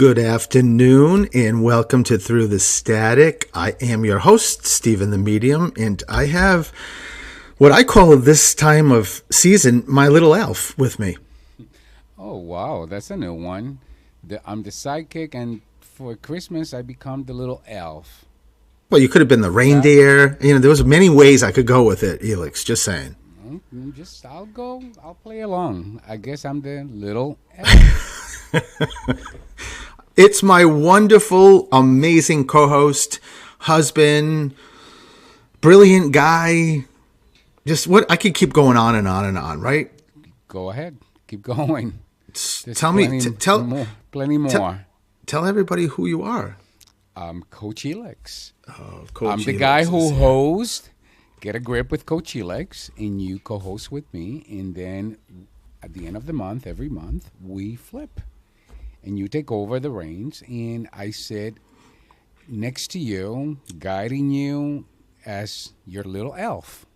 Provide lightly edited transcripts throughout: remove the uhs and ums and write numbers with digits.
Good afternoon and welcome to Through the Static. I am your host, Stephen the Medium, and I have what I call this time of season, my little elf with me. Oh, wow, that's a new one. I'm the sidekick, and for Christmas, I become the little elf. Well, you could have been the Is that? reindeer. There was many ways I could go with it, Elix, just saying. I'll play along. I guess I'm the little elf. It's my wonderful, amazing co-host, husband, brilliant guy. Just what I could keep going on and on and on, right? Go ahead, keep going. There's Tell me, plenty more. tell everybody who you are. I'm Coach Elix. Oh, I'm Coach the guy Elix who is here. hosts Get a Grip with Coach Elix, and you co-host with me, and then at the end of the month, every month, we flip. And you take over the reins, and I sit next to you, guiding you as your little elf.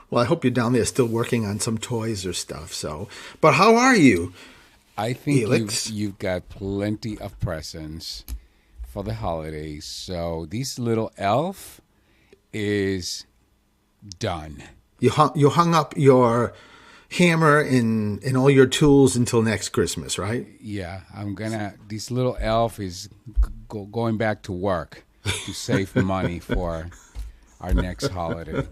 Well, I hope you're down there still working on some toys or stuff. But how are you, I think Elix? you've got plenty of presents for the holidays. So this little elf is done. You hung up your hammer and all your tools until next Christmas, right? Yeah, this little elf is going back to work to save money for our next holiday.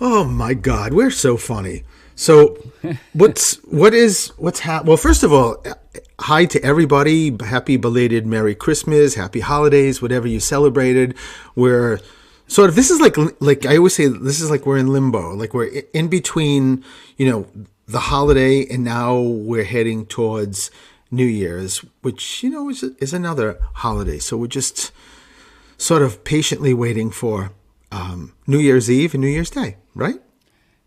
Oh my God, we're so funny. So, what's happening? Well, first of all, hi to everybody. Happy belated Merry Christmas, Happy Holidays, whatever you celebrated. We're sort of this is like I always say, this is like we're in limbo, like we're in between, the holiday, and now we're heading towards New Year's, which is another holiday. So we're just sort of patiently waiting for New Year's Eve and New Year's Day, right?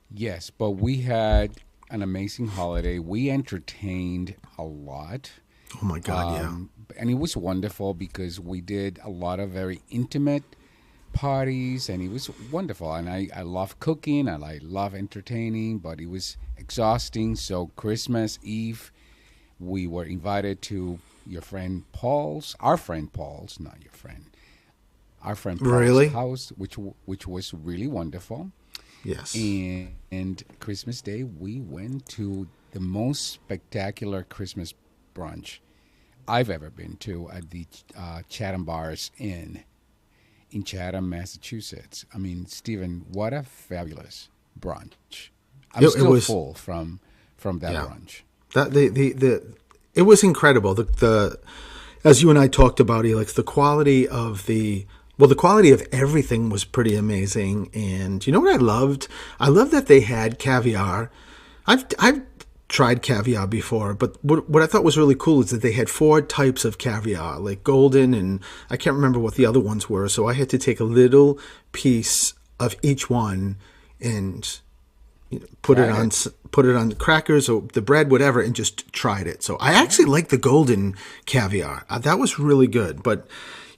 Yes, but we had an amazing holiday. We entertained a lot. Oh my God, yeah. And it was wonderful because we did a lot of very intimate parties, and it was wonderful. And I love cooking and I love entertaining, but it was exhausting. So Christmas Eve, we were invited to our friend Paul's, not your friend, our friend Paul's Really? house, which was really wonderful. Yes. And Christmas Day, we went to the most spectacular Christmas brunch I've ever been to at the Chatham Bars Inn in Chatham, Massachusetts. I mean, Stephen, what a fabulous brunch! I'm still full from that Yeah. brunch. That it was incredible. The as you and I talked about, Elix, the quality of the quality of everything was pretty amazing. And you know what I loved? I loved that they had caviar. I've tried caviar before, but what I thought was really cool is that they had 4 types of caviar, like golden, and I can't remember what the other ones were. So I had to take a little piece of each one and put it on crackers or the bread, whatever, and just tried it. So I actually liked the golden caviar. That was really good. But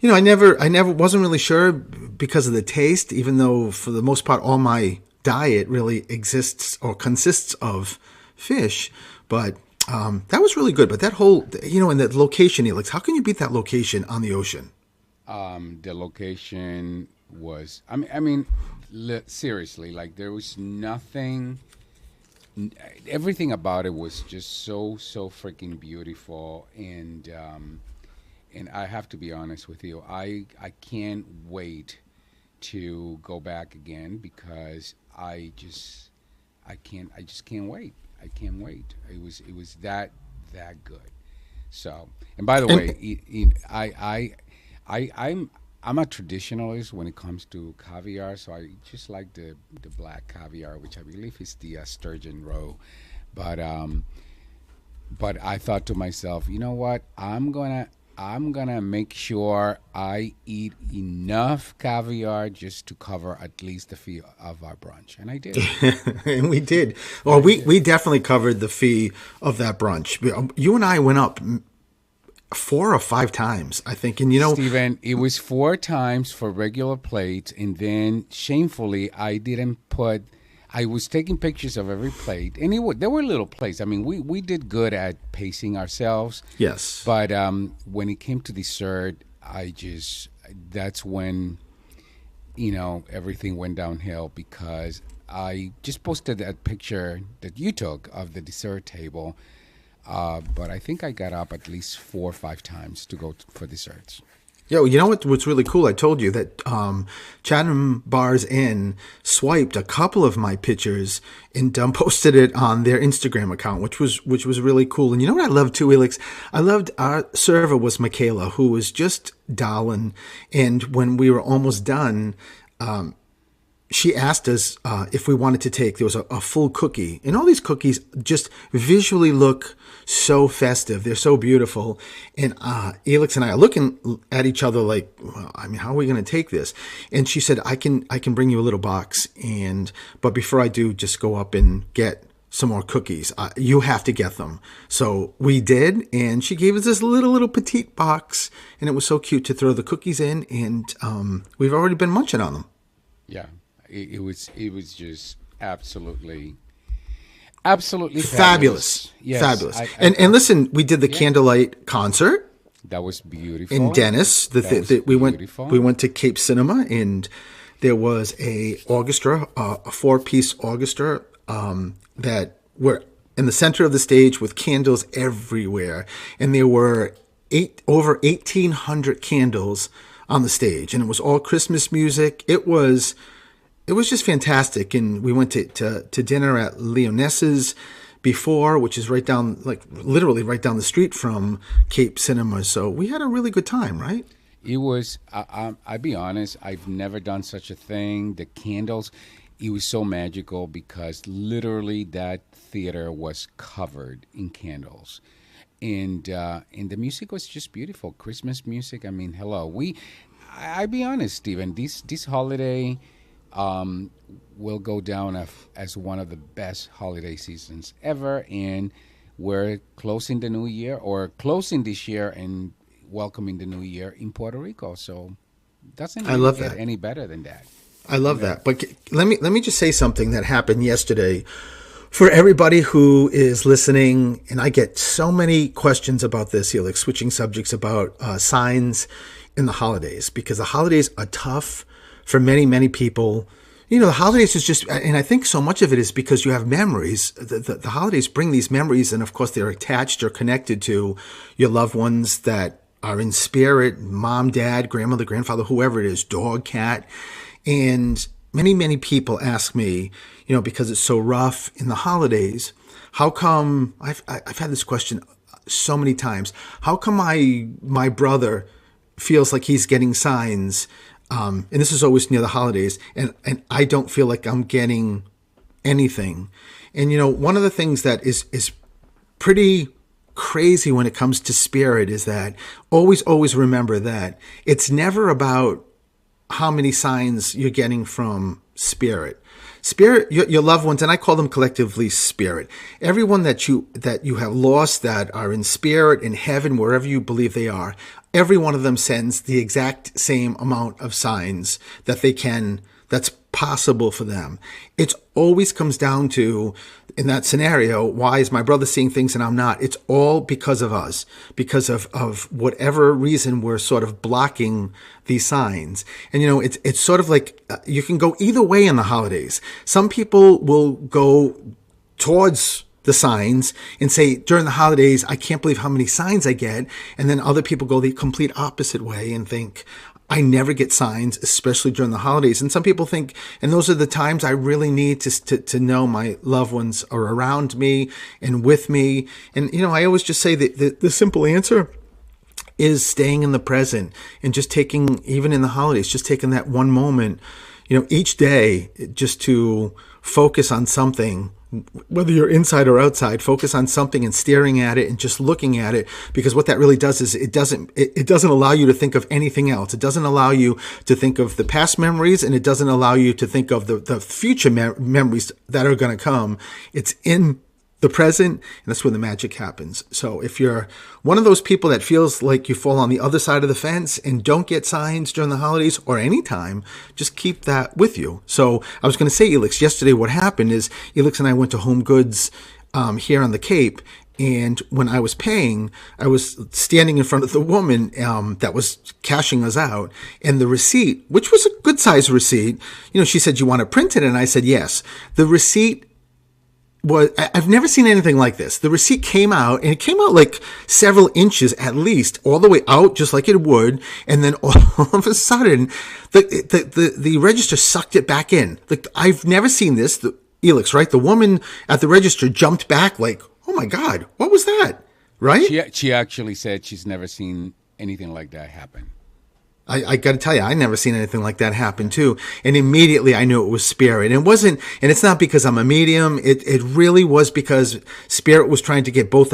I never wasn't really sure because of the taste, even though for the most part all my diet really exists or consists of fish. But that was really good. But that whole, and that location, Elix, how can you beat that location on the ocean? The location was, seriously, like there was nothing. Everything about it was just so freaking beautiful, and I have to be honest with you, I can't wait to go back again because I just can't wait. I can't wait. It was that good. So, and by the way, I'm a traditionalist when it comes to caviar, so I just like the black caviar, which I believe is the sturgeon roe. But I thought to myself, you know what? I'm gonna make sure I eat enough caviar just to cover at least the fee of our brunch, and I did. And we did. Well, we definitely covered the fee of that brunch. You and I went up 4 or 5 times, I think. And Steven, it was 4 times for regular plates, and then shamefully, I was taking pictures of every plate, and there were little plates. I mean, we did good at pacing ourselves, Yes. but when it came to dessert, that's when everything went downhill because I just posted that picture that you took of the dessert table, but I think I got up at least 4 or 5 times to go for desserts. Yo, you know what's really cool? I told you that Chatham Bars Inn swiped a couple of my pictures and posted it on their Instagram account, which was really cool. And you know what I loved too, Elix? I loved our server was Michaela, who was just darling. And when we were almost done, she asked us if we wanted to take, there was a full cookie. And all these cookies just visually look so festive. They're so beautiful. And Elix and I are looking at each other like, well, I mean, how are we going to take this? And she said, I can bring you a little box. But before I do, just go up and get some more cookies. You have to get them. So we did. And she gave us this little petite box. And it was so cute to throw the cookies in. And we've already been munching on them. Yeah. It was just absolutely fabulous. Yes, fabulous. And listen, we did the candlelight concert. That was beautiful. In Dennis, we went to Cape Cinema, and there was a orchestra, a 4-piece orchestra that were in the center of the stage with candles everywhere, and there were over 1,800 candles on the stage, and it was all Christmas music. It was just fantastic. And we went to dinner at Leonessa's before, which is right down, literally right down the street from Cape Cinema. So we had a really good time, right? It was, I'll be honest, I've never done such a thing. The candles, it was so magical because literally that theater was covered in candles. And the music was just beautiful. Christmas music. I mean, hello. I'll be honest, Stephen, this holiday will go down as one of the best holiday seasons ever, and we're closing the new year, or closing this year and welcoming the new year in Puerto Rico. So doesn't really get any better than that. I love that. But let me just say something that happened yesterday for everybody who is listening. And I get so many questions about this here, like switching subjects about signs in the holidays, because the holidays are tough for many, many people. You know, the holidays is just, and I think so much of it is because you have memories. The holidays bring these memories, and of course they're attached or connected to your loved ones that are in spirit, mom, dad, grandmother, grandfather, whoever it is, dog, cat. And many, many people ask me, you know, because it's so rough in the holidays, how come, I've had this question so many times, how come my brother feels like he's getting signs, and this is always near the holidays, and I don't feel like I'm getting anything. And, you know, one of the things that is pretty crazy when it comes to spirit is that always remember that it's never about how many signs you're getting from spirit. Spirit, your loved ones, and I call them collectively spirit. Everyone that you have lost that are in spirit, in heaven, wherever you believe they are, every one of them sends the exact same amount of signs that they can, that's possible for them. It always comes down to, in that scenario, why is my brother seeing things and I'm not? It's all because of us, because of whatever reason we're sort of blocking these signs. And, you know, it's sort of like you can go either way in the holidays. Some people will go towards the signs and say during the holidays, I can't believe how many signs I get. And then other people go the complete opposite way and think, I never get signs, especially during the holidays. And some people think, and those are the times I really need to know my loved ones are around me and with me. And, you know, I always just say that the simple answer is staying in the present and just taking, even in the holidays, just taking that one moment, you know, each day just to focus on something. Whether you're inside or outside, focus on something and staring at it and just looking at it, because what that really does is it doesn't allow you to think of anything else. It doesn't allow you to think of the past memories, and it doesn't allow you to think of the future memories that are going to come. It's in the present, and that's when the magic happens. So if you're one of those people that feels like you fall on the other side of the fence and don't get signs during the holidays or any time, just keep that with you. So I was going to say, Elix, yesterday what happened is Elix and I went to Home Goods here on the Cape, and when I was paying, I was standing in front of the woman that was cashing us out, and the receipt, which was a good size receipt, she said, "You want to print it?" And I said, "Yes." The receipt I've never seen anything like this. The receipt came out, and it came out like several inches at least, all the way out, just like it would. And then all of a sudden, the register sucked it back in. Like, I've never seen this. Elix, right? The woman at the register jumped back like, "Oh my God, what was that?" Right? She actually said she's never seen anything like that happen. I got to tell you, I never seen anything like that happen too. And immediately I knew it was Spirit. And it wasn't, and it's not because I'm a medium. It really was because Spirit was trying to get both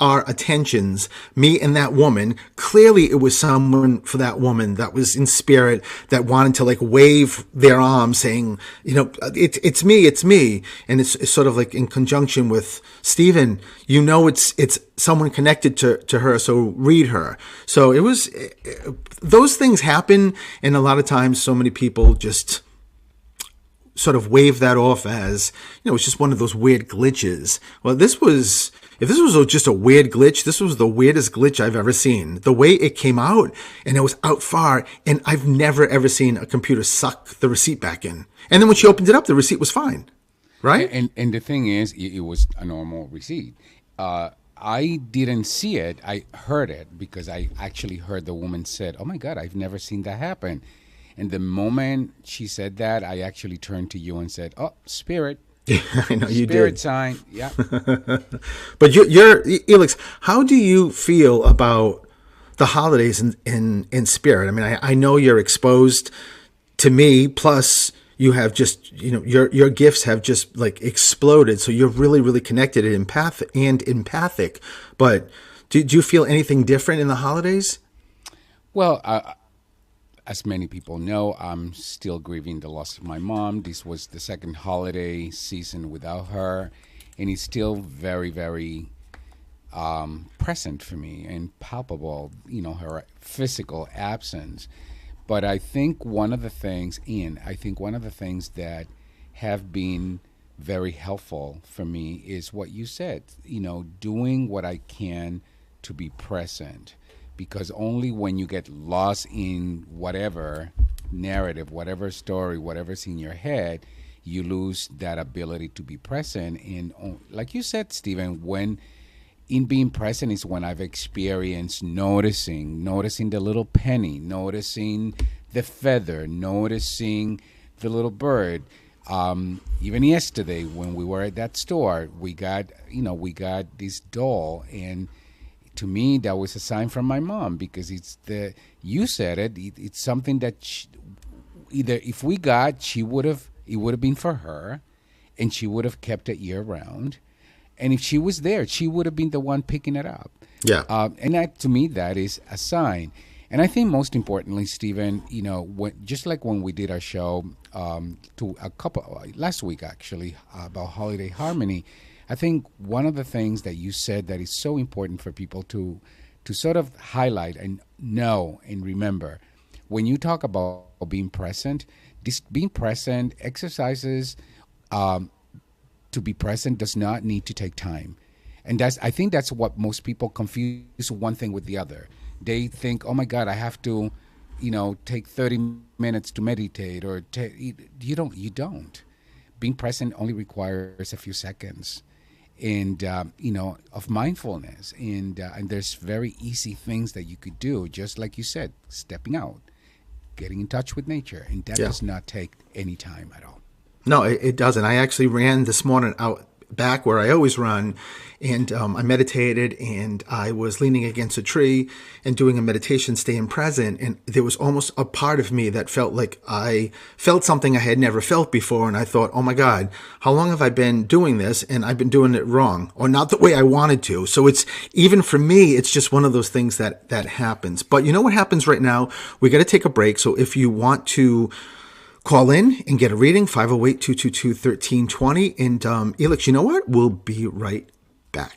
our attentions, me and that woman. Clearly it was someone for that woman that was in spirit that wanted to like wave their arms saying, it's me. And it's sort of like in conjunction with Stephen, it's someone connected to her. So read her. So it was, those things happen, and a lot of times so many people just sort of wave that off as, it's just one of those weird glitches. Well, if this was just a weird glitch, this was the weirdest glitch I've ever seen. The way it came out, and it was out far, and I've never ever seen a computer suck the receipt back in. And then when she opened it up, the receipt was fine, right? And the thing is, it was a normal receipt. I didn't see it. I heard it because I actually heard the woman said, "Oh my God, I've never seen that happen." And the moment she said that, I actually turned to you and said, "Oh, Spirit." I know you did. Spirit sign, yeah. But you're Elix, how do you feel about the holidays in Spirit? I mean, I know you're exposed to me, plus you have just, your gifts have just like exploded. So you're really, really connected and empathic. But do you feel anything different in the holidays? Well, as many people know, I'm still grieving the loss of my mom. This was the second holiday season without her, and it's still very, very present for me and palpable, her physical absence. But I think one of the things that have been very helpful for me is what you said, doing what I can to be present. Because only when you get lost in whatever narrative, whatever story, whatever's in your head, you lose that ability to be present. And like you said, Stephen, in being present is when I've experienced noticing the little penny, noticing the feather, noticing the little bird. Even yesterday when we were at that store, we got this doll, and to me that was a sign from my mom, because you said it's something that either if we got, it would have been for her, and she would have kept it year round. And if she was there, she would have been the one picking it up. Yeah. And that, to me, that is a sign. And I think most importantly, Stephen, just like when we did our show last week actually about holiday harmony, I think one of the things that you said that is so important for people to sort of highlight and know and remember, when you talk about being present, being present exercises. To be present does not need to take time. And I think that's what most people confuse one thing with the other. They think, "Oh my God, I have to, take 30 minutes to meditate," or you don't. Being present only requires a few seconds and of mindfulness. And there's very easy things that you could do, just like you said, stepping out, getting in touch with nature. And that does not take any time at all. No, it doesn't. I actually ran this morning out back where I always run, and I meditated, and I was leaning against a tree and doing a meditation, staying present. And there was almost a part of me that felt like I felt something I had never felt before. And I thought, "Oh my God, how long have I been doing this? And I've been doing it wrong, or not the way I wanted to." So it's, even for me, it's just one of those things that happens. But you know what happens right now? We got to take a break. So if you want to Call in and get a reading, 508-222-1320. And Elix, you know what? We'll be right back.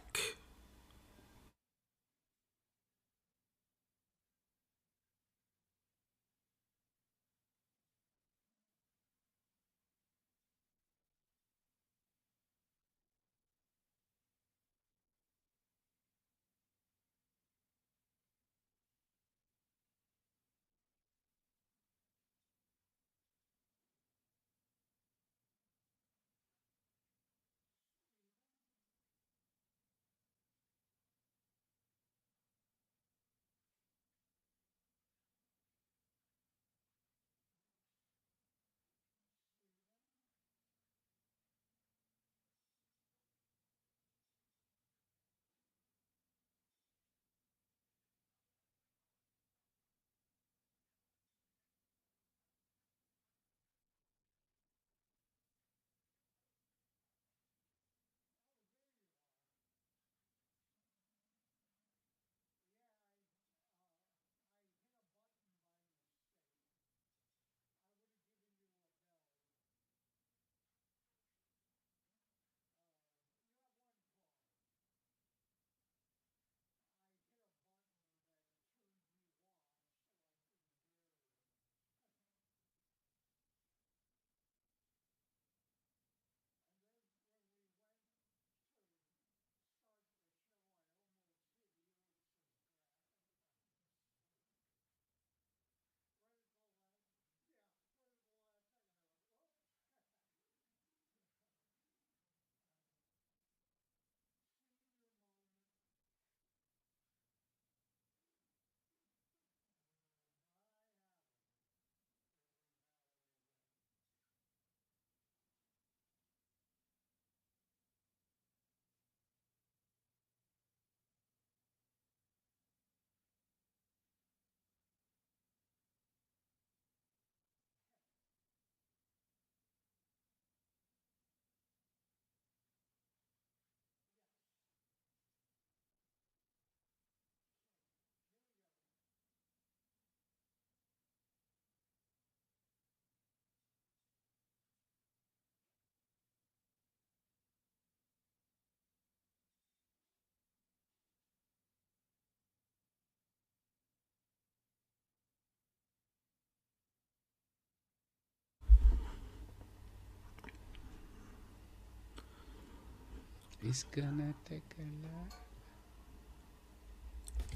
It's gonna take a lot.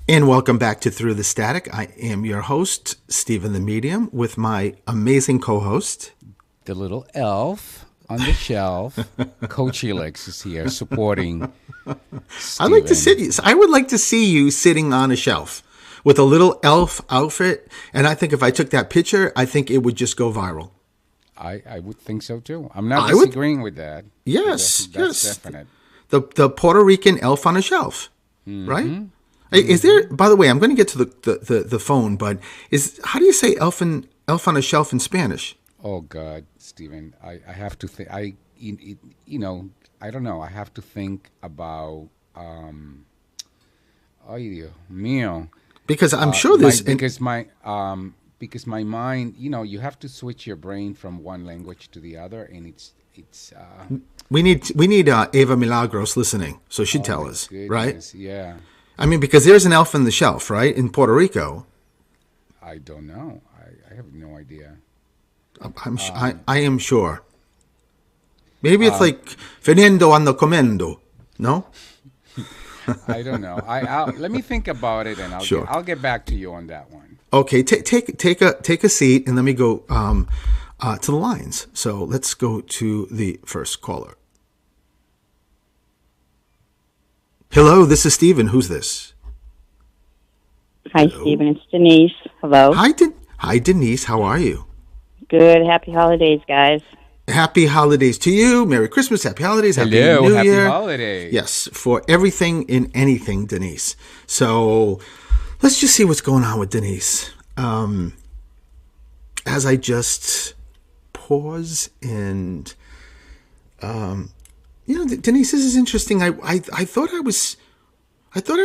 And welcome back to Through the Static. I am your host, Stephen the Medium, with my amazing co-host, The little elf on the shelf. Coach Elix is here supporting Steven. I would like to see you sitting on a shelf with a little elf outfit. And I think if I took that picture, I think it would just go viral. I would think so too. I'm not disagreeing with that. Yes, that's yes. definite. The Puerto Rican elf on a shelf, right? Is there? By the way, I'm going to get to the phone, but how do you say elf on a shelf in Spanish? Oh God, Stephen, I have to think. I don't know. I have to think about. Ay Dios mío. Because I'm sure there's because my mind. You have to switch your brain from one language to the other, and it's. We need Eva Milagros listening, so she'd tell us, goodness, right? Yeah. I mean, because there's an elf on the shelf, right, in Puerto Rico. I don't know. I have no idea. I am sure. Maybe it's like Fernando ando comendo, no? I don't know. Let me think about it, and I'll get back to you on that one. Okay, take a seat, and let me go to the lines. So let's go to the first caller. Hello, this is Stephen. Who's this? Hi, Stephen. It's Denise. Hello. Hi, Denise. How are you? Good. Happy holidays, guys. Happy holidays to you. Merry Christmas. Happy holidays. Happy Hello. New Happy Year. holidays. Yes, for everything and anything, Denise. So let's just see what's going on with Denise. As I just pause and, Denise, this is interesting. I thought I was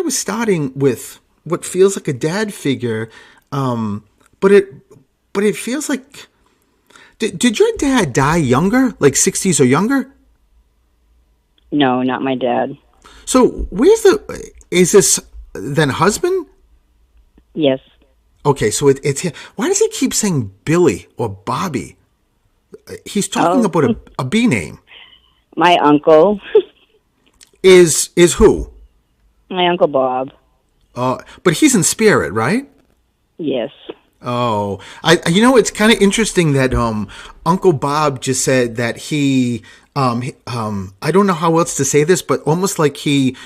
starting with what feels like a dad figure, but it feels like Did your dad die younger, like 60s or younger? No, not my dad. So is this then husband? Yes. Okay, so it's why does he keep saying Billy or Bobby? He's talking about a B name. My uncle. Is who? My Uncle Bob. But he's in spirit, right? Yes. Oh, it's kind of interesting that Uncle Bob just said that I don't know how else to say this, but almost like he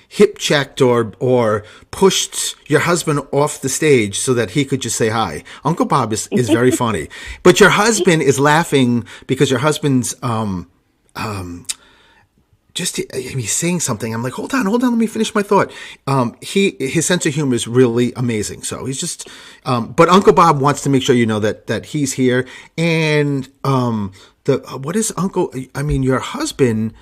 hip checked or pushed your husband off the stage so that he could just say hi. Uncle Bob is very funny, but your husband is laughing because your husband's he's saying something. I'm like, hold on, let me finish my thought. His sense of humor is really amazing. So he's just, but Uncle Bob wants to make sure you know that he's here. And what is your husband?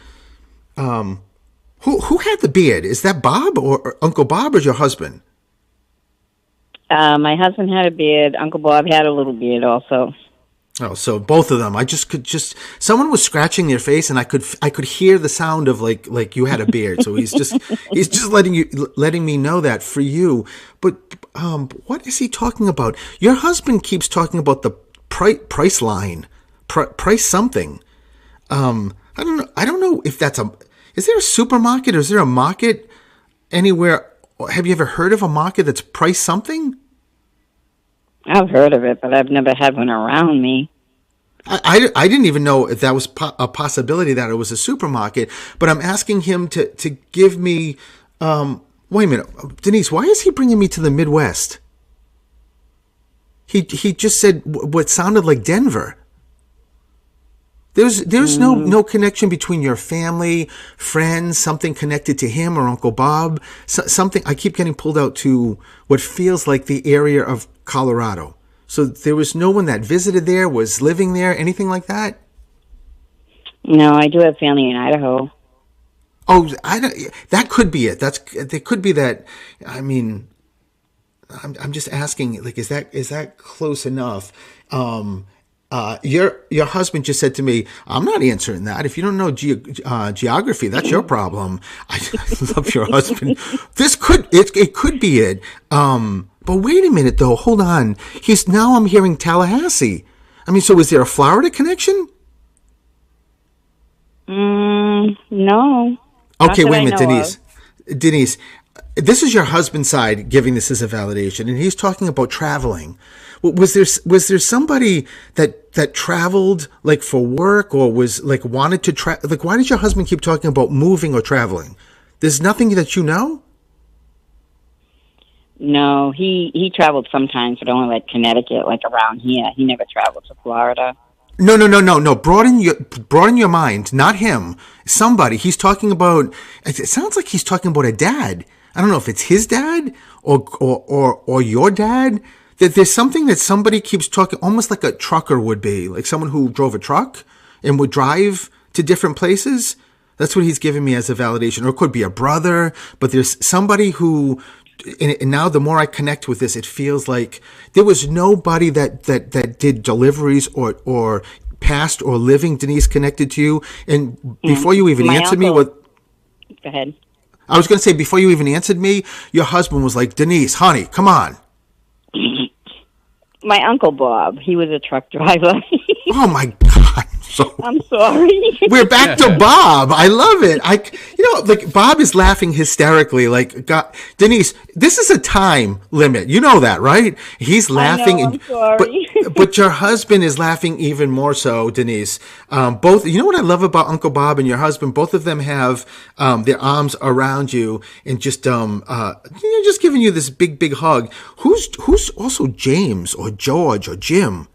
Who had the beard? Is that Bob or Uncle Bob or your husband? My husband had a beard. Uncle Bob had a little beard also. Oh, so both of them. Someone was scratching their face, and I could hear the sound of like you had a beard. So he's just letting me know that for you. But what is he talking about? Your husband keeps talking about the price line, price something. I don't know if that's is there a supermarket or is there a market anywhere? Have you ever heard of a market that's price something? I've heard of it, but I've never had one around me. I didn't even know if that was a possibility that it was a supermarket, but I'm asking him to give me, wait a minute, Denise, why is he bringing me to the Midwest? He just said what sounded like Denver. There's no connection between your family, friends, something connected to him or Uncle Bob, something. I keep getting pulled out to what feels like the area of Colorado. So there was no one that visited there, was living there, anything like that? No, I do have family in Idaho. Oh, that could be it. There could be that. I mean, I'm just asking, like, is that close enough? Your husband just said to me, I'm not answering that. If you don't know geography, that's your problem. I love your husband. It could be it. But wait a minute though. Hold on. I'm hearing Tallahassee. I mean, so is there a Florida connection? No. Okay, wait a minute, Denise. Denise, this is your husband's side giving this as a validation, and he's talking about traveling. Was there somebody that traveled like for work or was like wanted to travel? Like, why did your husband keep talking about moving or traveling? There's nothing that you know? No, he traveled sometimes, but only like Connecticut, like around here. He never traveled to Florida. No. Broaden your mind. Not him. Somebody. He's talking about. It sounds like he's talking about a dad. I don't know if it's his dad or your dad. That there's something that somebody keeps talking, almost like a trucker would be, like someone who drove a truck and would drive to different places. That's what he's giving me as a validation. Or it could be a brother, but there's somebody who. And now the more I connect with this, it feels like there was nobody that did deliveries or past or living, Denise, connected to you. And before you even answered me, Go ahead. I was going to say, before you even answered me, your husband was like, Denise, honey, come on. My Uncle Bob, he was a truck driver. Oh my God. So I'm sorry. We're back to Bob. I love it. Like Bob is laughing hysterically. Like, God, Denise, this is a time limit. You know that, right? He's laughing. I know, I'm sorry. But your husband is laughing even more so, Denise. Both. You know what I love about Uncle Bob and your husband? Both of them have their arms around you and just just giving you this big hug. Who's also James or George or Jim?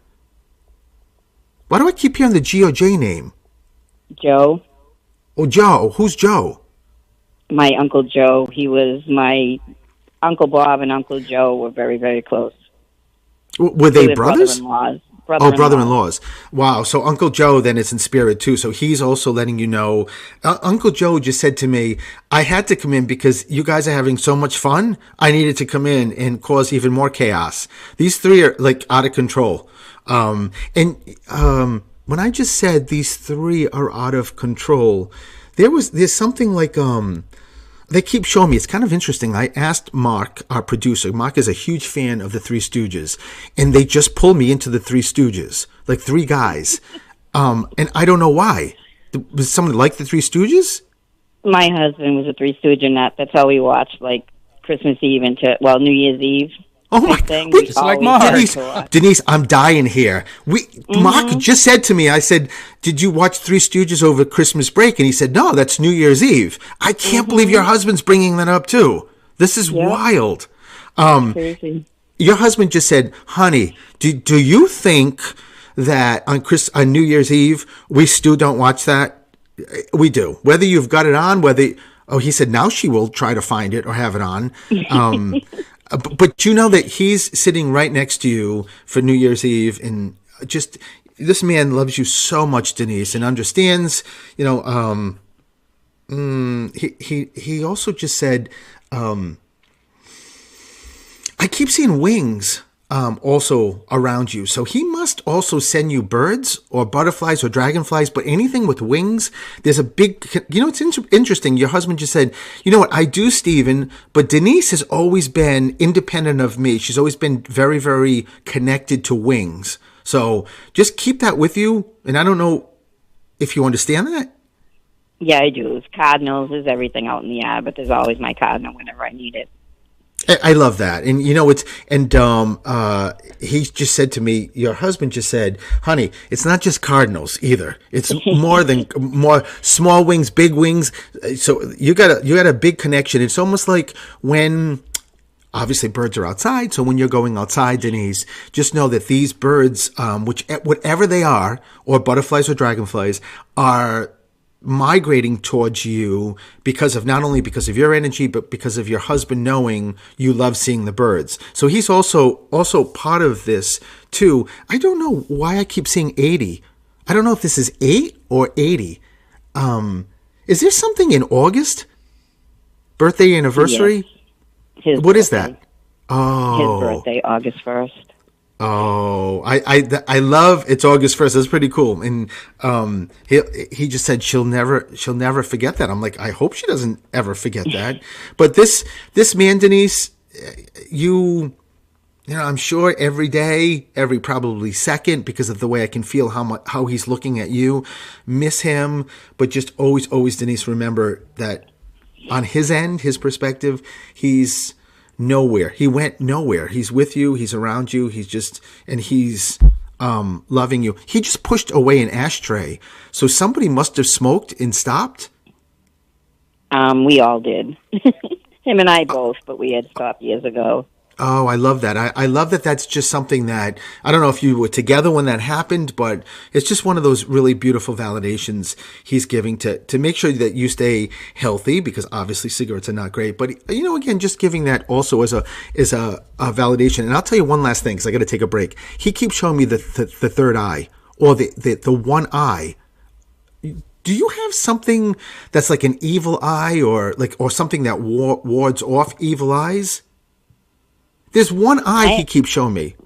Why do I keep hearing the G or J name? Joe. Oh, Joe. Who's Joe? My Uncle Joe. He was my Uncle Bob and Uncle Joe were very, very close. Were they brothers? Brother-in-laws. Oh, brother-in-law. brother-in-laws. Wow. So Uncle Joe then is in spirit too. So he's also letting you know. Uncle Joe just said to me, I had to come in because you guys are having so much fun. I needed to come in and cause even more chaos. These three are like out of control. When I just said these three are out of control, there's something like they keep showing me. It's kind of interesting. I asked Mark, our producer. Mark is a huge fan of the Three Stooges, and they just pulled me into the Three Stooges, like three guys. And I don't know why. Was someone like the Three Stooges? My husband was a Three Stooge nut. That's all we watched, like Christmas Eve into New Year's Eve Oh my! type thing. Wait, We Just like always Mark. had Denise, to watch. Denise, I'm dying here. Mark just said to me, I said, "Did you watch Three Stooges over Christmas break?" And he said, "No, that's New Year's Eve." I can't believe your husband's bringing that up too. This is Yep, wild. crazy. Your husband just said, "Honey, do you think that on New Year's Eve we still don't watch that? We do. Whether you've got it on, whether he said now she will try to find it or have it on. But you know that he's sitting right next to you for New Year's Eve, and just this man loves you so much, Denise, and understands. You know, he also just said, I keep seeing wings also around you. So he must also send you birds or butterflies or dragonflies, but anything with wings, there's a big, it's interesting. Your husband just said, you know what, I do, Stephen, but Denise has always been independent of me. She's always been very, very connected to wings. So just keep that with you. And I don't know if you understand that. Yeah, I do. It's cardinals. There's everything out in the air, but there's always my cardinal whenever I need it. I love that. And he just said to me, your husband just said, honey, it's not just cardinals either. It's more small wings, big wings. So you got a big connection. It's almost like when obviously birds are outside. So when you're going outside, Denise, just know that these birds, whatever they are, or butterflies or dragonflies, are migrating towards you because of not only because of your energy, but because of your husband knowing you love seeing the birds. So he's also part of this too. I don't know why I keep seeing 80. I don't know if this is 8 or 80. Is there something in August? Birthday anniversary? Yes, his What is birthday. that? Oh. His birthday, August 1st. Oh, I love it's August 1st. That's pretty cool. And he just said she'll never forget that. I'm like, I hope she doesn't ever forget that. But this man, Denise, you know, I'm sure every day, every probably second, because of the way I can feel how he's looking at you, miss him. But just always, Denise, remember that on his end, his perspective, he's nowhere. He went nowhere. He's with you. He's around you. He's loving you. He just pushed away an ashtray. So somebody must have smoked and stopped. We all did. Him and I both, but we had stopped years ago. Oh, I love that. I love that that's just something that, I don't know if you were together when that happened, but it's just one of those really beautiful validations he's giving to make sure that you stay healthy, because obviously cigarettes are not great. But, you know, again, just giving that also as a validation. And I'll tell you one last thing, because I got to take a break. He keeps showing me the third eye, or the one eye. Do you have something that's like an evil eye, or something that wards off evil eyes? There's one eye he keeps showing me.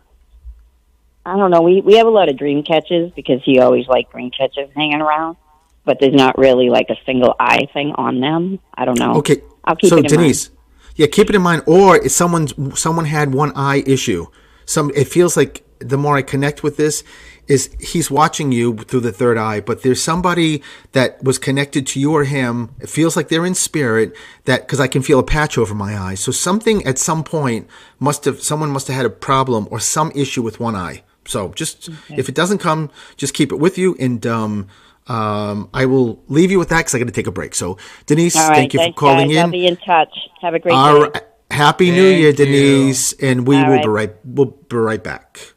I don't know. We have a lot of dream catches because he always liked dream catches hanging around, but there's not really like a single eye thing on them. I don't know. Okay, I'll keep so it in Denise, mind. yeah, keep it in mind. Or if someone had one eye issue, it feels like the more I connect with this, is he's watching you through the third eye, but there's somebody that was connected to you or him. It feels like they're in spirit, that because I can feel a patch over my eye. So something at some point someone must have had a problem or some issue with one eye. So just if it doesn't come, just keep it with you, and I will leave you with that because I got to take a break. So Denise, All right. thank you for Thanks, calling guys. in. I'll be in touch. Have a great All day. right. Happy New Thank Year, you. Denise, and All right. we'll be right back.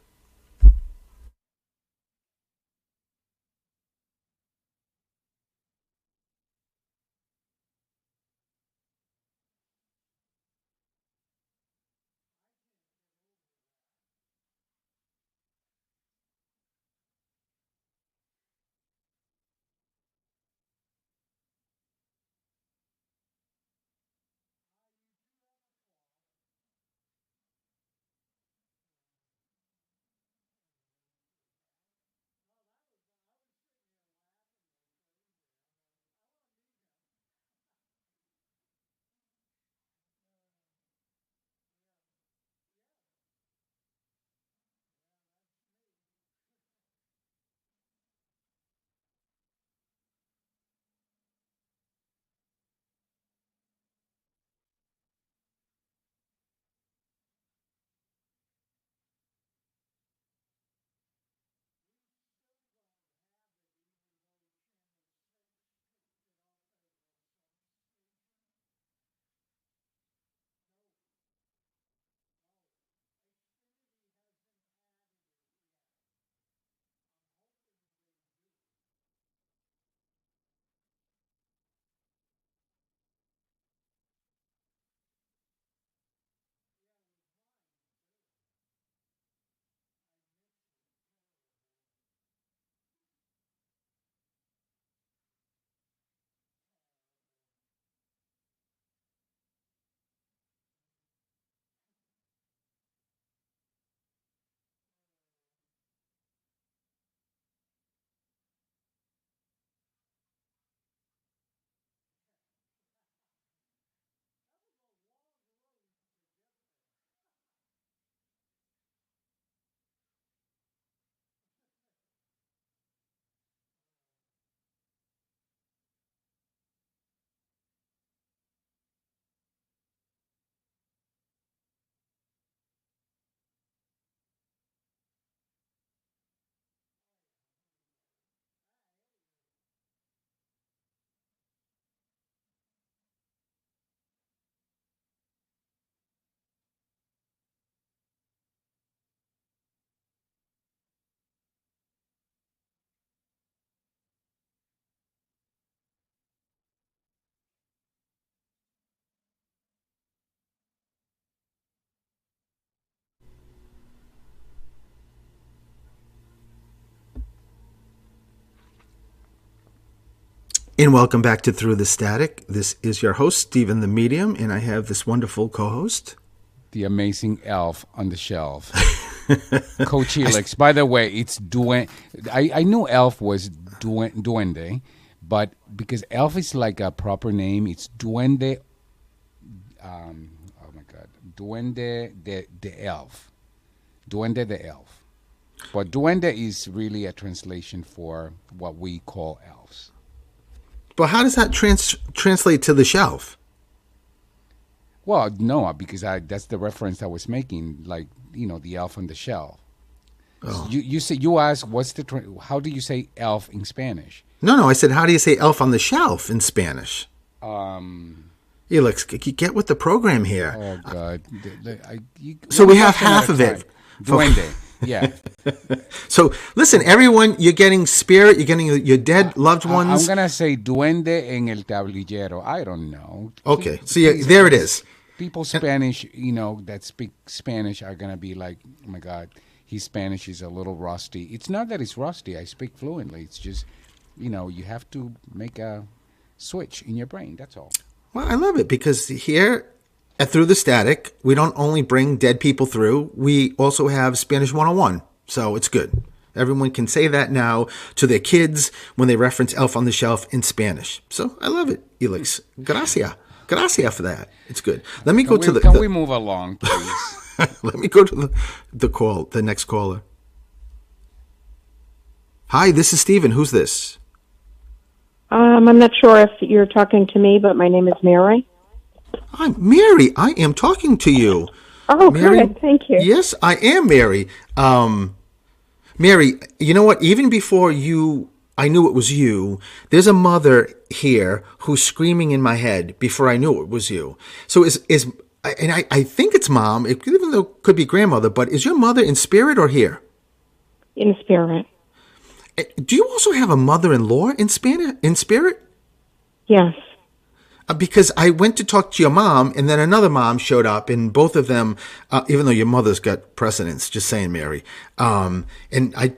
And welcome back to Through the Static. This is your host, Stephen the Medium, and I have this wonderful co-host. The amazing elf on the shelf. Coach Helix. By the way, it's Duende. I knew elf was Duende, but because elf is like a proper name, it's Duende. Oh my God. Duende the elf. Duende the elf. But Duende is really a translation for what we call elves. But how does that translate to the shelf? Well, no, because that's the reference I was making, like, the elf on the shelf. Oh. You asked, how do you say elf in Spanish? No, I said, how do you say elf on the shelf in Spanish? Felix, get with the program here. Oh, God. So we have half of it. Duende. Yeah. So listen, everyone, you're getting spirit, you're getting your dead loved ones. I'm gonna say duende en el tablillero. I don't know. Okay, so there it is. People Spanish, that speak Spanish are gonna be like, oh my God, his Spanish is a little rusty. It's not that it's rusty. I speak fluently. It's just, you have to make a switch in your brain. That's all. Well, I love it because here at Through the Static, we don't only bring dead people through, we also have Spanish 101. So it's good. Everyone can say that now to their kids when they reference Elf on the Shelf in Spanish. So I love it, Elix. Gracias. Gracias for that. It's good. Let me go to the... Can we move along, please? Let me go to the next caller. Hi, this is Stephen. Who's this? I'm not sure if you're talking to me, but my name is Mary. Hi, Mary. I am talking to you. Oh, Mary, good. Thank you. Yes, I am, Mary. Mary, you know what? Even before I knew it was you, there's a mother here who's screaming in my head before I knew it was you. So I think it's mom, even though it could be grandmother, but is your mother in spirit or here? In spirit. Do you also have a mother-in-law in spirit? Yes. Because I went to talk to your mom, and then another mom showed up, and both of them, even though your mother's got precedence, just saying, Mary. And I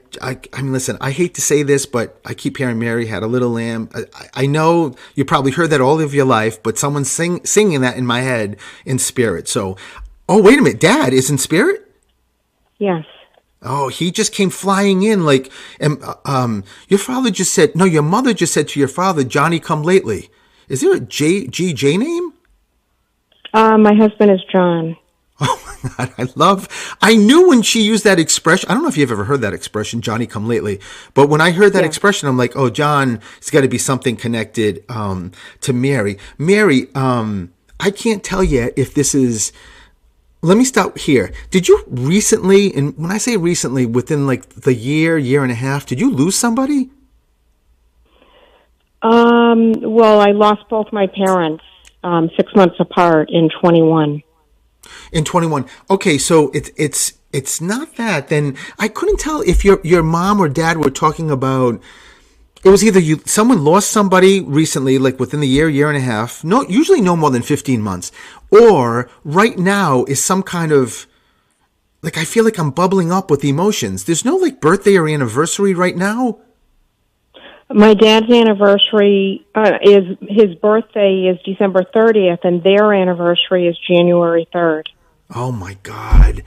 mean, listen, I hate to say this, but I keep hearing Mary had a little lamb. I know you probably heard that all of your life, but someone's singing that in my head in spirit. So, oh, wait a minute, Dad is in spirit? Yes. Oh, he just came flying in like, your father just said, no, your mother just said to your father, Johnny come lately. Is there a J name? My husband is John. Oh my God, I knew when she used that expression. I don't know if you've ever heard that expression, Johnny come lately. But when I heard that expression, I'm like, oh, John, it's got to be something connected to Mary. Mary, I can't tell yet if this is. Let me stop here. Did you recently, and when I say recently, within like the year and a half, did you lose somebody? Well, I lost both my parents 6 months apart in 21. In 21. Okay, so it's not that. Then I couldn't tell if your mom or dad were talking about. It was either someone lost somebody recently, like within the year and a half. No, usually no more than 15 months. Or right now is some kind of, like, I feel like I'm bubbling up with emotions. There's no like birthday or anniversary right now. My dad's anniversary his birthday is December 30th, and their anniversary is January 3rd. Oh my God.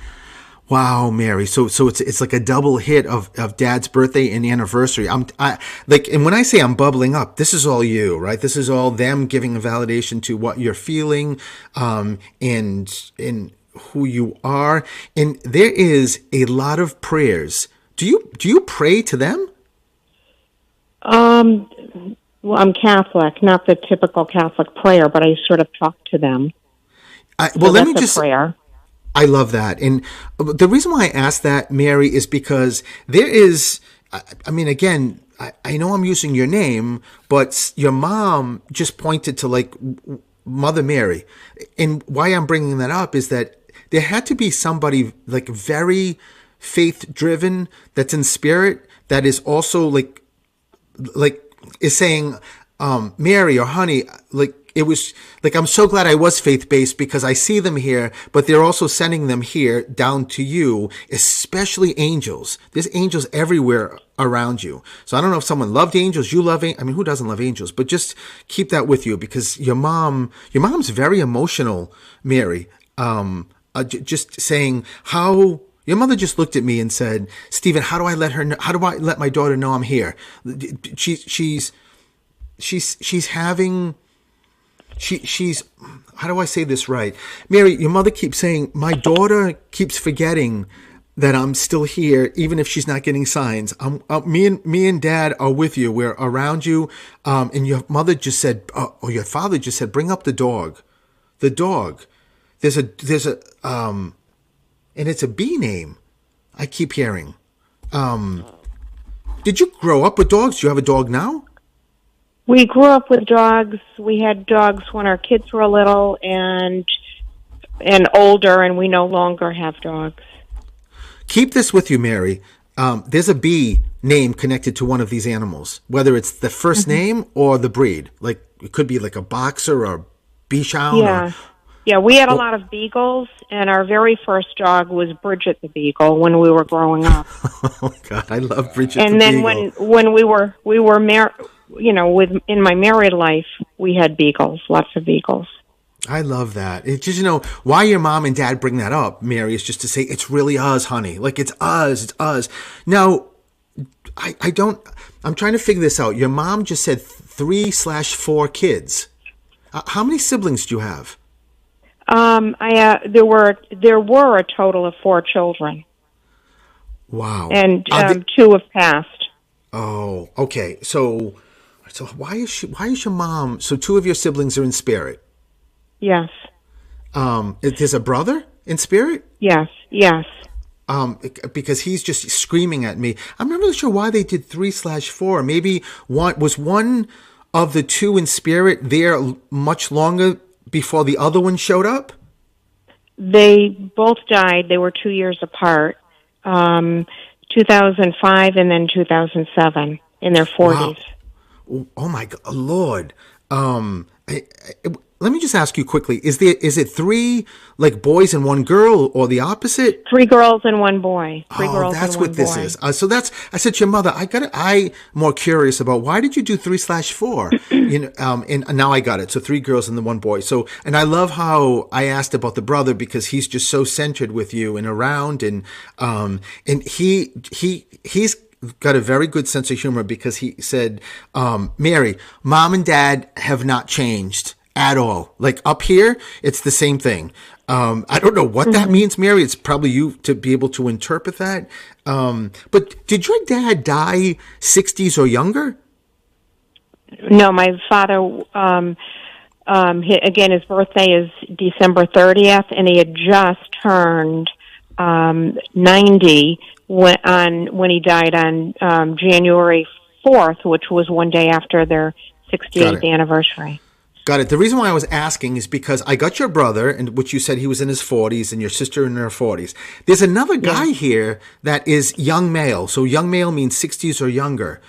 Wow, Mary. So it's like a double hit of Dad's birthday and anniversary. And when I say I'm bubbling up, this is all you, right? This is all them giving a validation to what you're feeling, and who you are. And there is a lot of prayers. Do you pray to them? Well, I'm Catholic, not the typical Catholic prayer, but I sort of talk to them. Let me just. Prayer. I love that. And the reason why I asked that, Mary, is because there is, I mean, again, I know I'm using your name, but your mom just pointed to like Mother Mary. And why I'm bringing that up is that there had to be somebody like very faith driven that's in spirit that is also like is saying, Mary or honey, like, it was like, I'm so glad I was faith-based because I see them here, but they're also sending them here down to you, especially angels. There's angels everywhere around you. So I don't know if someone loved angels, you love, I mean, who doesn't love angels? But just keep that with you because your mom's very emotional, Mary. Just saying how your mother just looked at me and said, Stephen, how do I let my daughter know I'm here? She's how do I say this right? Mary, your mother keeps saying, my daughter keeps forgetting that I'm still here, even if she's not getting signs. Me and Dad are with you. We're around you. And your mother just said, or your father just said, bring up the dog. The dog. There's a and it's a B name. I keep hearing. Did you grow up with dogs? Do you have a dog now? We grew up with dogs. We had dogs when our kids were little and older, and we no longer have dogs. Keep this with you, Mary. There's a B name connected to one of these animals, whether it's the first name or the breed. Like it could be like a boxer or Bichon. Yeah. Yeah, we had a lot of beagles, and our very first dog was Bridget the Beagle when we were growing up. Oh God, I love Bridget and the then Beagle. when we were married, in my married life, we had beagles, lots of beagles. I love that. It's just, why your mom and dad bring that up, Mary, is just to say, it's really us, honey. Like, it's us. Now, I'm trying to figure this out. Your mom just said 3/4 kids. How many siblings do you have? There were a total of 4 children. Wow. And 2 have passed. Oh, okay. So why is your mom, so 2 of your siblings are in spirit? Yes. There's a brother in spirit? Yes. Because he's just screaming at me. I'm not really sure why they did 3/4. Maybe one of the 2 in spirit there much longer before the other one showed up? They both died. They were 2 years apart. 2005 and then 2007 in their 40s. Wow. Oh my God, Lord. Let me just ask you quickly: is it 3 like boys and 1 girl, or the opposite? 3 girls and 1 boy. That's what this is. So I said to your mother, I'm more curious about why did you do 3/4? And now I got it. So 3 girls and the 1 boy. So, and I love how I asked about the brother because he's just so centered with you and around, and he's got a very good sense of humor because he said, Mary, Mom and Dad have not changed at all. Like up here, it's the same thing. I don't know what that means, Mary. It's probably you to be able to interpret that. But did your dad die 60s or younger? No, my father, his birthday is December 30th, and he had just turned 90 when he died on January 4th, which was one day after their 68th anniversary. Got it. The reason why I was asking is because I got your brother, and which you said he was in his 40s, and your sister in her 40s. There's another guy here that is young male. So young male means 60s or younger.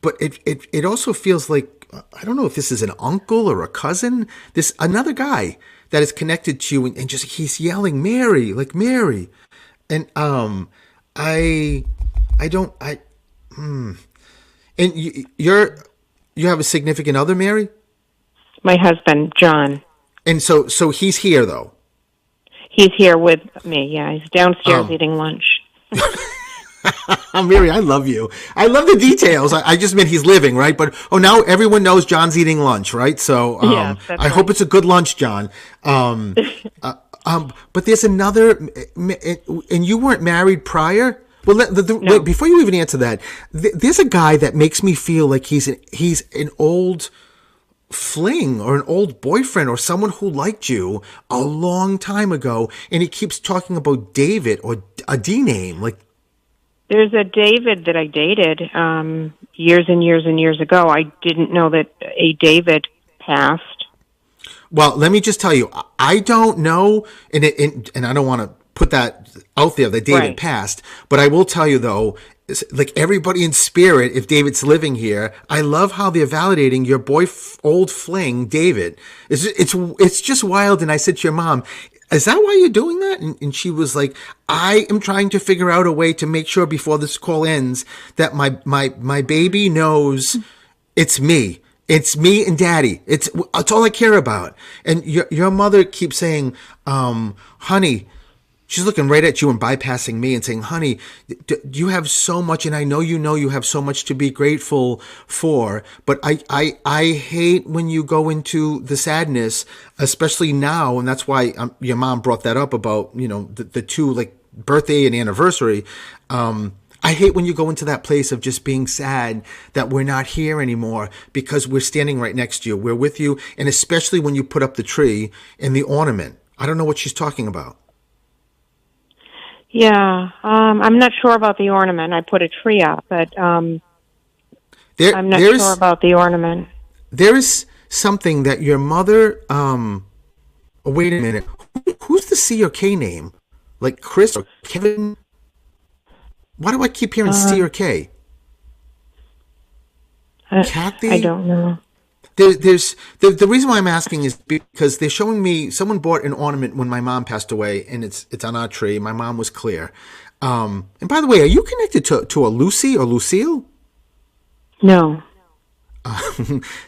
But it also feels like, I don't know if this is an uncle or a cousin. This another guy that is connected to you, and just he's yelling, Mary, like Mary. And And you have a significant other, Mary? My husband, John. And so he's here, though? He's here with me, yeah. He's downstairs eating lunch. Mary, I love you. I love the details. I just meant he's living, right? But, now everyone knows John's eating lunch, right? So I hope it's a good lunch, John. But there's another, and you weren't married prior? Well, No. wait, before you even answer that, there's a guy that makes me feel like he's an old fling or an old boyfriend or someone who liked you a long time ago, and he keeps talking about David or a D name. Like, there's a David that I dated years and years and years ago. I didn't know that a David passed. Well, let me just tell you, I don't know, and I don't want to put that out there that David passed, but I will tell you though, like everybody in spirit, if David's living here, I love how they're validating your old fling, David. It's just wild. And I said to your mom, is that why you're doing that? And she was like, I am trying to figure out a way to make sure before this call ends that my baby knows it's me. It's me and daddy. It's all I care about. And your mother keeps saying, honey, she's looking right at you and bypassing me and saying, honey, you have so much, and I know you have so much to be grateful for, but I hate when you go into the sadness, especially now, and that's why your mom brought that up about, the two, like, birthday and anniversary. I hate when you go into that place of just being sad that we're not here anymore because we're standing right next to you. We're with you, and especially when you put up the tree and the ornament. I don't know what she's talking about. Yeah, I'm not sure about the ornament. I put a tree up, but I'm not sure about the ornament. There is something that your mother. Wait a minute. Who's the C or K name? Like Chris or Kevin? Why do I keep hearing C or K? Kathy? I don't know. There's the reason why I'm asking is because they're showing me someone bought an ornament when my mom passed away, and it's on our tree. My mom was clear. And by the way, are you connected to a Lucy or Lucille? No.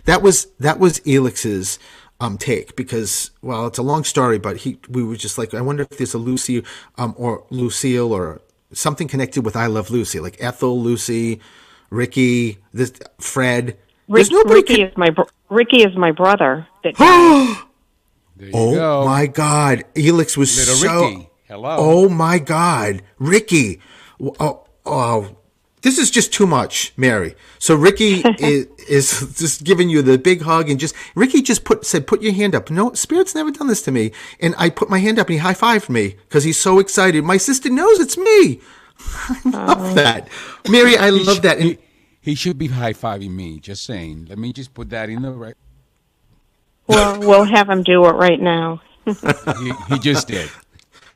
That was Elix's take, because, well, it's a long story, but we were just like, I wonder if there's a Lucy or Lucille or something connected with I Love Lucy, like Ethel, Lucy, Ricky, Fred. There's nobody. Ricky is my brother that died. There you Oh go. my God, Elix was Little Ricky. Hello. Oh my God, Ricky. Oh, this is just too much, Mary. So Ricky is just giving you the big hug, and Ricky just said, put your hand up. No, Spirit's never done this to me. And I put my hand up and he high-fived me because he's so excited. My sister knows it's me. I love that. Mary, I love that. And he should be high-fiving me, just saying. Let me just put that in the right. Well, we'll have him do it right now. He just did.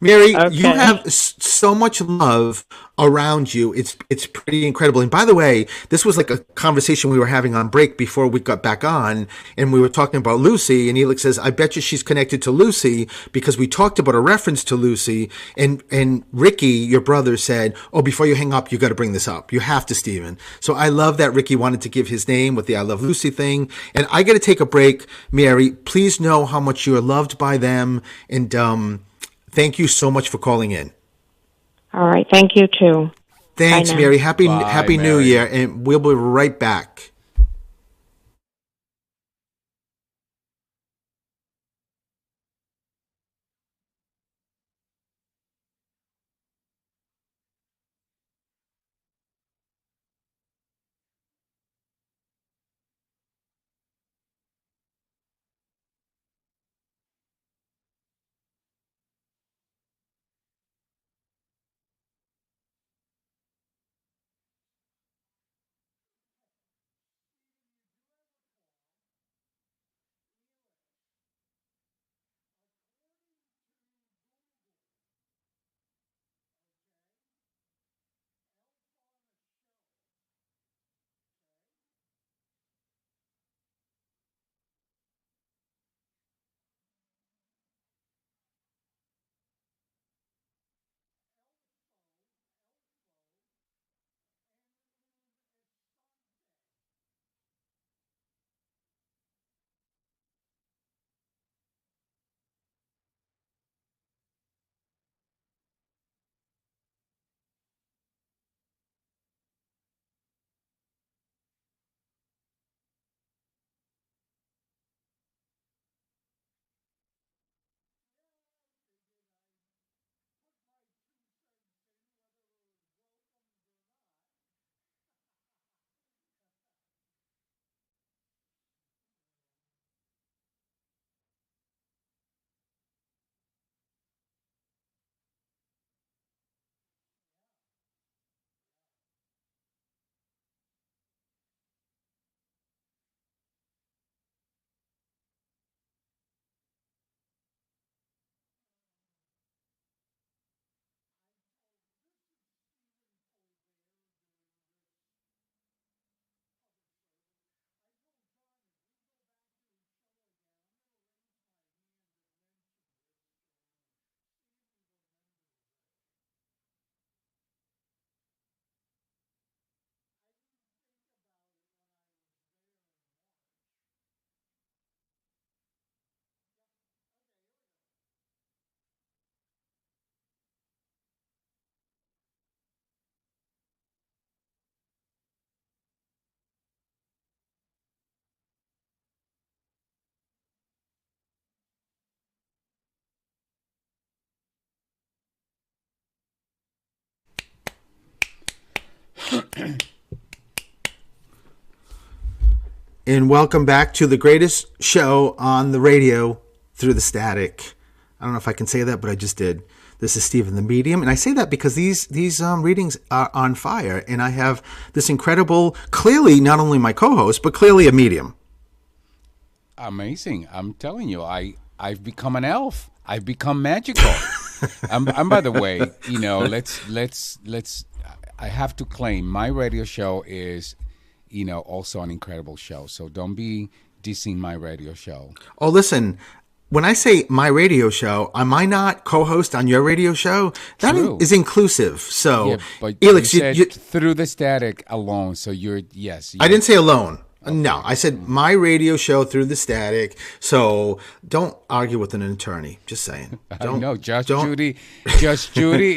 Mary, Okay. you have so much love around you. It's pretty incredible. And by the way, this was like a conversation we were having on break before we got back on, and we were talking about Lucy, and Elix says, I bet you she's connected to Lucy because we talked about a reference to Lucy, and Ricky, your brother, said, oh, before you hang up, you got to bring this up. You have to, Stephen. So I love that Ricky wanted to give his name with the I Love Lucy thing. And I got to take a break, Mary. Please know how much you're loved by them, and thank you so much for calling in. All right. Thank you, too. Thanks, Bye now. Mary. Happy New Mary. Year, and we'll be right back. And welcome back to the greatest show on the radio through the static. I don't know if I can say that, but I just did. This is Stephen the Medium, and I say that because these readings are on fire, and I have this incredible, clearly not only my co-host, but clearly a medium. Amazing! I'm telling you, I've become an elf. I've become magical. I'm by the way, let's. I have to claim my radio show is, also an incredible show. So don't be dissing my radio show. Oh, listen. When I say my radio show, am I not co-host on your radio show? That is inclusive. So, yeah, but Elix, you said through the static alone. So yes. I didn't say alone. Okay. No, I said my radio show through the static. So don't argue with an attorney. Just saying. No, Judge Judy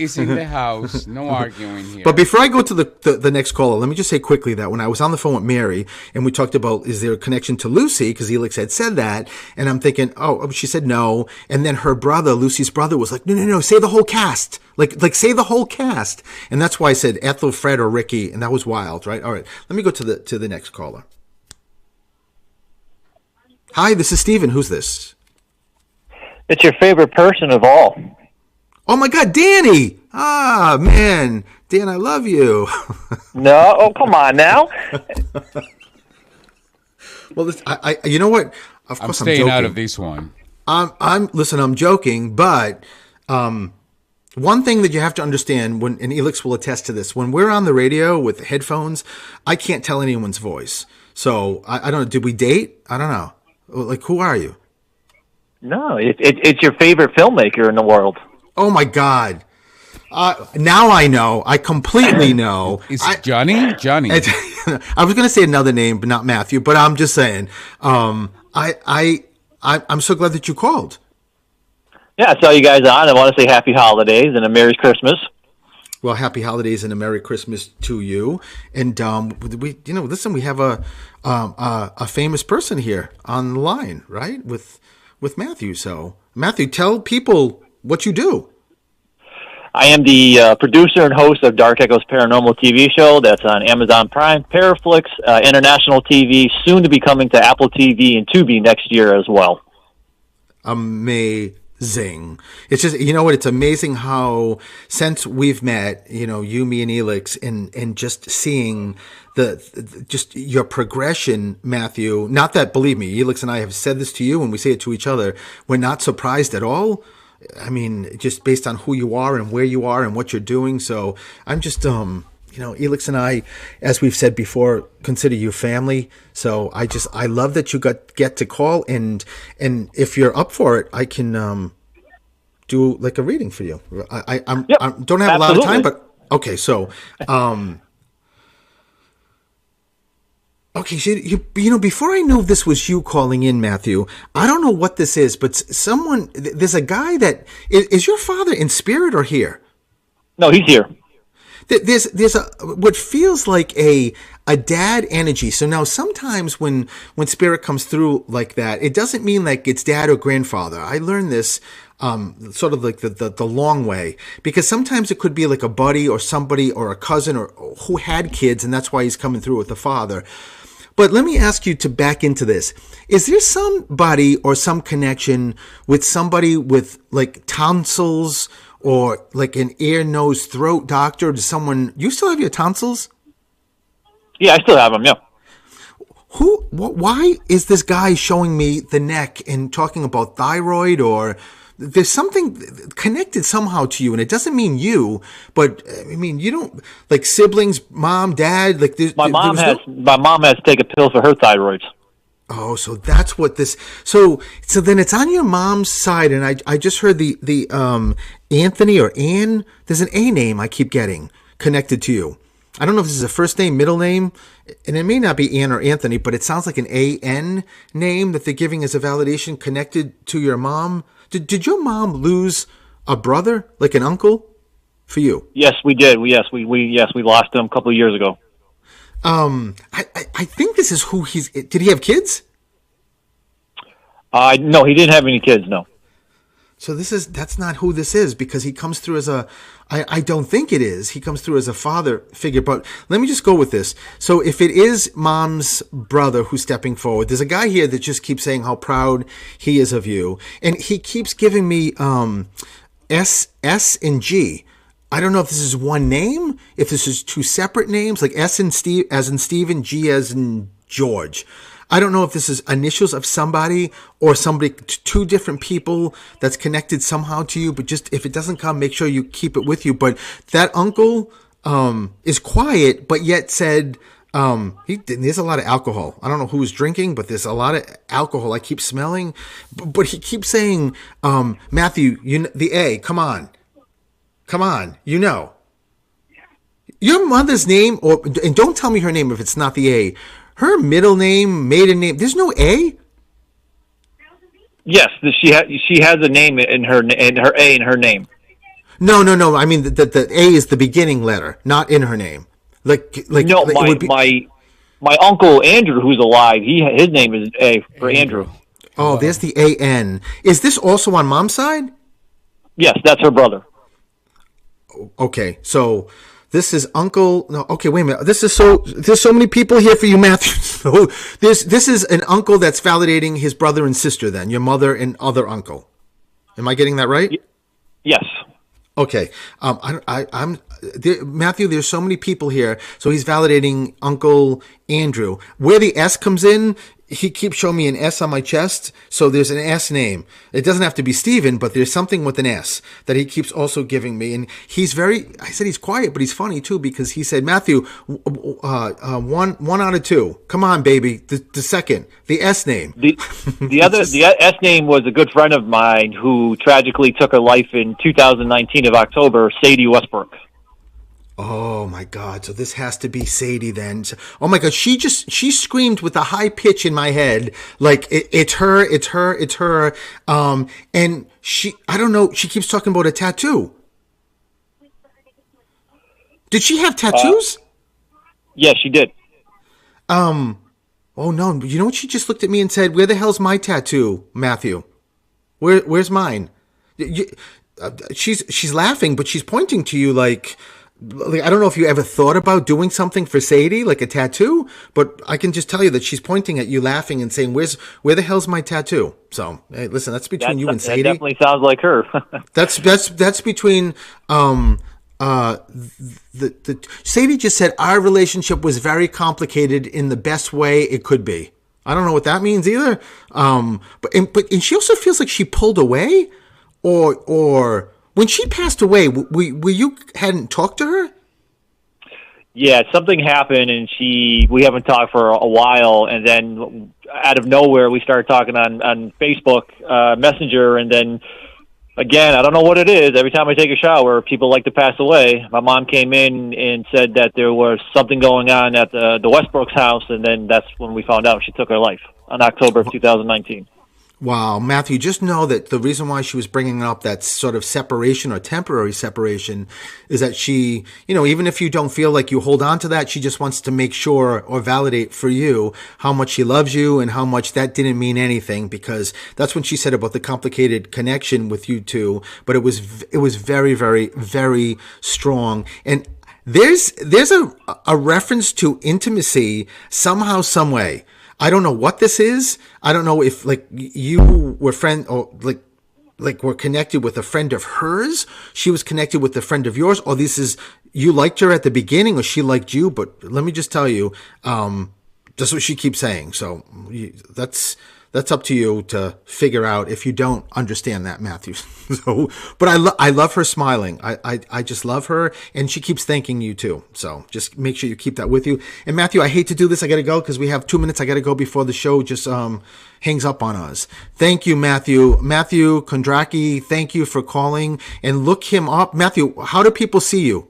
is in the house. No arguing here. But before I go to the next caller, let me just say quickly that when I was on the phone with Mary and we talked about is there a connection to Lucy, because Elix had said that, and I'm thinking, she said no, and then her brother, Lucy's brother, was like, no, say the whole cast. Like say the whole cast. And that's why I said Ethel, Fred, or Ricky, and that was wild, right? All right, let me go to the next caller. Hi, this is Steven. Who's this? It's your favorite person of all. Oh, my God, Danny. Ah, man. Dan, I love you. No? Oh, come on now. Well, you know what? Of course, I'm staying out of this one. I'm joking, but one thing that you have to understand, and Elix will attest to this, when we're on the radio with headphones, I can't tell anyone's voice. So, I don't know. Did we date? I don't know. Like, who are you? No, it's your favorite filmmaker in the world. Oh, my God. Now I know. I completely know. Is Johnny? Johnny. I was going to say another name, but not Matthew. But I'm just saying. I'm so glad that you called. Yeah, I saw you guys on. I want to say happy holidays and a Merry Christmas. Well, happy holidays and a Merry Christmas to you. And listen, we have a famous person here on the line, right? With Matthew. So, Matthew, tell people what you do. I am the producer and host of Dark Echoes Paranormal TV show. That's on Amazon Prime, Paraflix, International TV, soon to be coming to Apple TV and Tubi next year as well. Amazing. It's just, you know what, it's amazing how since we've met, you, me, and Elix, and just seeing just your progression, Matthew, not that, believe me, Elix and I have said this to you and we say it to each other, we're not surprised at all. I mean, just based on who you are and where you are and what you're doing. So I'm just, Elix and I, as we've said before, consider you family. So I love that you get to call, and if you're up for it, I can do like a reading for you. I don't have a lot of time, but okay. So, okay. So before I knew this was you calling in, Matthew, I don't know what this is, but there's a guy that is your father in spirit or here? No, he's here. There's what feels like a dad energy. So now sometimes when spirit comes through like that, it doesn't mean like it's dad or grandfather. I learned this sort of like the long way, because sometimes it could be like a buddy or somebody or a cousin or who had kids, and that's why he's coming through with the father. But let me ask you to back into this. Is there somebody or some connection with somebody with like tonsils, or like an ear, nose, throat doctor? To someone, you still have your tonsils? Yeah, I still have them, yeah. Why is this guy showing me the neck and talking about thyroid, or there's something connected somehow to you, and it doesn't mean you, but I mean, you don't, like siblings, mom, dad, like my mom has to take a pill for her thyroid. Oh, so that's what this. So then it's on your mom's side, and I just heard the Anthony or Ann. There's an A name I keep getting connected to you. I don't know if this is a first name, middle name, and it may not be Ann or Anthony, but it sounds like an A-N name that they're giving as a validation connected to your mom. Did your mom lose a brother, like an uncle, for you? Yes, we did. We lost him a couple of years ago. I think this is who he's. Did he have kids? No, he didn't have any kids. No. So that's not who this is, because he comes through as I don't think it is. He comes through as a father figure. But let me just go with this. So if it is mom's brother who's stepping forward, there's a guy here that just keeps saying how proud he is of you. And he keeps giving me S and G. I don't know if this is one name, if this is two separate names, like S and Steve, as in Stephen, G as in George. I don't know if this is initials of somebody or somebody, two different people that's connected somehow to you. But just if it doesn't come, make sure you keep it with you. But that uncle is quiet, but yet said there's a lot of alcohol. I don't know who's drinking, but there's a lot of alcohol I keep smelling. But he keeps saying, Matthew, the A, come on, your mother's name, and don't tell me her name if it's not the A. Her middle name, maiden name, there's no A? Yes, she has a name in her A in her name. No. I mean, the A is the beginning letter, not in her name. No, my uncle Andrew, who's alive, his name is A for Andrew. Oh, there's the A-N. Is this also on mom's side? Yes, that's her brother. Okay, so this is uncle. No, okay, wait a minute. There's so many people here for you, Matthew. So this is an uncle that's validating his brother and sister. Then your mother and other uncle. Am I getting that right? Yes. Okay. I'm Matthew. There's so many people here, so he's validating Uncle Andrew. Where the S comes in, he keeps showing me an S on my chest. So there's an S name. It doesn't have to be Stephen, but there's something with an S that he keeps also giving me. And he's I said he's quiet, but he's funny too, because he said, Matthew, one out of two. Come on, baby. The second, the S name. The S name was a good friend of mine who tragically took her life in 2019 of October, Sadie Westbrook. Oh my God! So this has to be Sadie then. Oh my God! She screamed with a high pitch in my head, like it's her. And I don't know. She keeps talking about a tattoo. Did she have tattoos? Yes, she did. Oh no! You know what? She just looked at me and said, "Where the hell's my tattoo, Matthew? Where's mine?" She's laughing, but she's pointing to you like I don't know if you ever thought about doing something for Sadie, like a tattoo, but I can just tell you that she's pointing at you, laughing and saying, "Where the hell's my tattoo?" So, hey, listen, that's between you and Sadie. That definitely sounds like her. That's between Sadie just said our relationship was very complicated in the best way it could be. I don't know what that means either. But she also feels like she pulled away, or. When she passed away, you hadn't talked to her? Yeah, something happened, and we haven't talked for a while, and then out of nowhere, we started talking on Facebook Messenger, and then, again, I don't know what it is. Every time I take a shower, people like to pass away. My mom came in and said that there was something going on at the Westbrooks house, and then that's when we found out she took her life on October of 2019. Wow, Matthew, just know that the reason why she was bringing up that sort of separation or temporary separation is that she, even if you don't feel like you hold on to that, she just wants to make sure or validate for you how much she loves you and how much that didn't mean anything, because that's when she said about the complicated connection with you two, but it was very, very, very strong. And there's a reference to intimacy somehow, some way. I don't know what this is. I don't know if you were friend or were connected with a friend of hers. She was connected with a friend of yours, or this is you liked her at the beginning, or she liked you. But let me just tell you, that's what she keeps saying. So that's up to you to figure out if you don't understand that, Matthew. But I love her smiling. I just love her, and she keeps thanking you too. So just make sure you keep that with you. And Matthew, I hate to do this. I got to go because we have 2 minutes. I got to go before the show just hangs up on us. Thank you, Matthew. Matthew Kondracki, thank you for calling, and look him up. Matthew, how do people see you?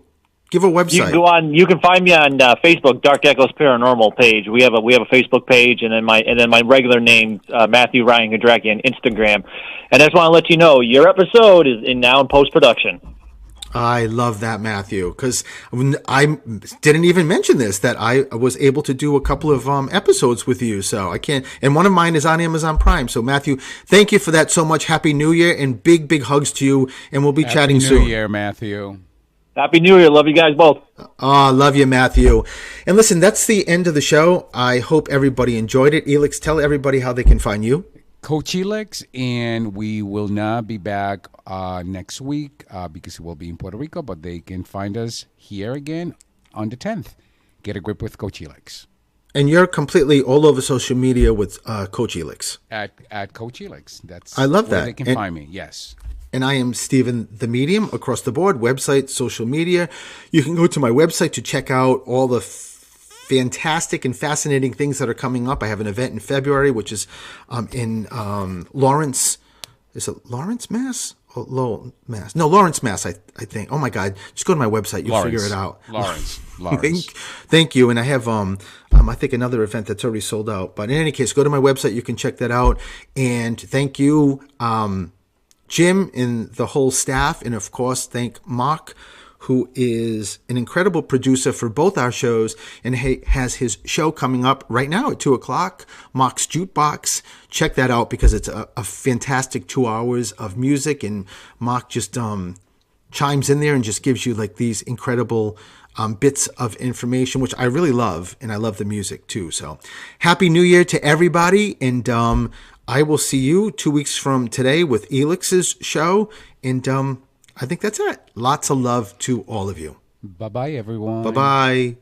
Give a website. You can go on. You can find me on Facebook, Dark Echoes Paranormal page. We have a Facebook page, and then my regular name, Matthew Ryan Kondracki, on Instagram. And I just want to let you know your episode is now in post production. I love that, Matthew, because I didn't even mention this, that I was able to do a couple of episodes with you. So I can't, and one of mine is on Amazon Prime. So Matthew, thank you for that so much. Happy New Year and big, big hugs to you. And we'll be chatting soon. Happy New Year, Matthew. Happy New Year. Love you guys both. Oh, love you, Matthew. And listen, that's the end of the show. I hope everybody enjoyed it. Elix, tell everybody how they can find you. Coach Elix, and we will not be back next week because we'll be in Puerto Rico, but they can find us here again on the 10th. Get a grip with Coach Elix. And you're completely all over social media with Coach Elix. At Coach Elix. I love where that. They can find me, yes. And I am Stephen the Medium across the board, website, social media. You can go to my website to check out all the fantastic and fascinating things that are coming up. I have an event in February, which is in Lawrence. Is it Lawrence, Mass? Oh, Lowell, Mass. No, Lawrence, Mass, I think. Oh, my God. Just go to my website. You'll figure it out. Lawrence. Thank you. And I have, I think, another event that's already sold out. But in any case, go to my website. You can check that out. And thank you, Jim and the whole staff. And, of course, thank Mark, who is an incredible producer for both our shows and has his show coming up right now at 2 o'clock, Mark's Jukebox. Check that out because it's a fantastic 2 hours of music, and Mark just chimes in there and just gives you like these incredible bits of information, which I really love, and I love the music too. So Happy New Year to everybody, and I will see you 2 weeks from today with Elix's show, and I think that's it. Lots of love to all of you. Bye-bye, everyone. Bye-bye.